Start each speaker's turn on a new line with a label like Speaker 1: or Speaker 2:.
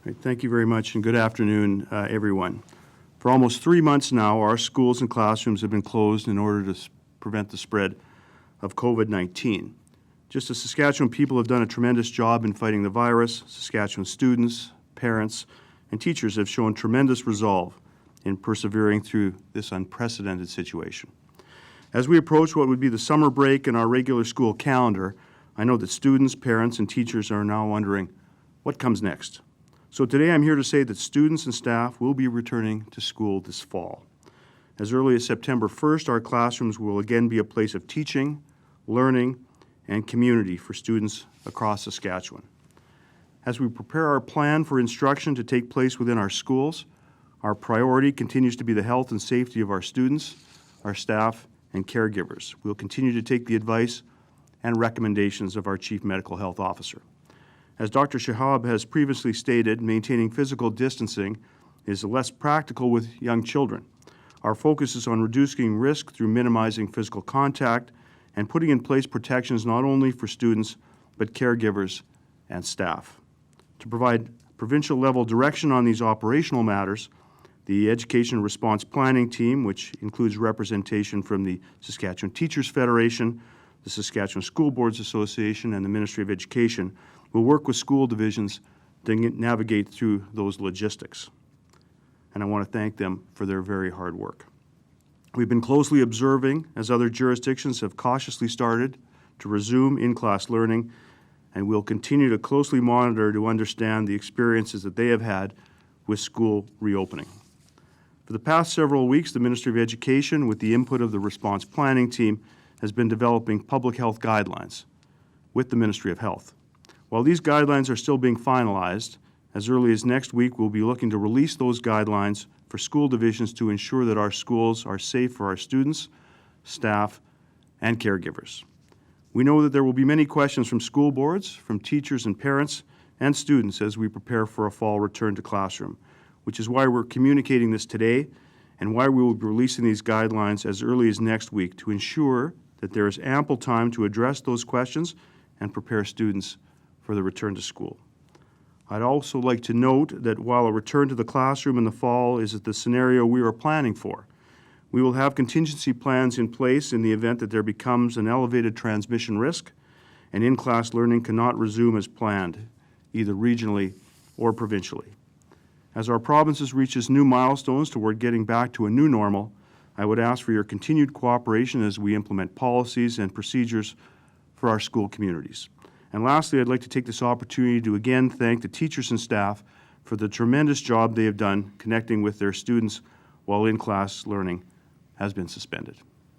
Speaker 1: Right, thank you very much, and good afternoon, everyone. For almost 3 months now, our schools and classrooms have been closed in order to prevent the spread of COVID-19. Just as Saskatchewan people have done a tremendous job in fighting the virus, Saskatchewan students, parents, and teachers have shown tremendous resolve in persevering through this unprecedented situation. As we approach what would be the summer break in our regular school calendar, I know that students, parents, and teachers are now wondering, what comes next? So today I'm here to say that students and staff will be returning to school this fall. As early as September 1st, our classrooms will again be a place of teaching, learning, and community for students across Saskatchewan. As we prepare our plan for instruction to take place within our schools, our priority continues to be the health and safety of our students, our staff, and caregivers. We'll continue to take the advice and recommendations of our Chief Medical Health Officer. As Dr. Shahab has previously stated, maintaining physical distancing is less practical with young children. Our focus is on reducing risk through minimizing physical contact and putting in place protections not only for students, but caregivers and staff. To provide provincial-level direction on these operational matters, the Education Response Planning Team, which includes representation from the Saskatchewan Teachers Federation, the Saskatchewan School Boards Association, and the Ministry of Education, will work with school divisions to navigate through those logistics. And I want to thank them for their very hard work. We've been closely observing as other jurisdictions have cautiously started to resume in-class learning, and we'll continue to closely monitor to understand the experiences that they have had with school reopening. For the past several weeks, the Ministry of Education, with the input of the Response Planning Team, has been developing public health guidelines with the Ministry of Health. While these guidelines are still being finalized, as early as next week, we'll be looking to release those guidelines for school divisions to ensure that our schools are safe for our students, staff, and caregivers. We know that there will be many questions from school boards, from teachers and parents, and students as we prepare for a fall return to classroom, which is why we're communicating this today and why we will be releasing these guidelines as early as next week to ensure that there is ample time to address those questions and prepare students for the return to school. I'd also like to note that while a return to the classroom in the fall is the scenario we are planning for, we will have contingency plans in place in the event that there becomes an elevated transmission risk and in-class learning cannot resume as planned, either regionally or provincially. As our provinces reaches new milestones toward getting back to a new normal, I would ask for your continued cooperation as we implement policies and procedures for our school communities. And lastly, I'd like to take this opportunity to again thank the teachers and staff for the tremendous job they have done connecting with their students while in-class learning has been suspended.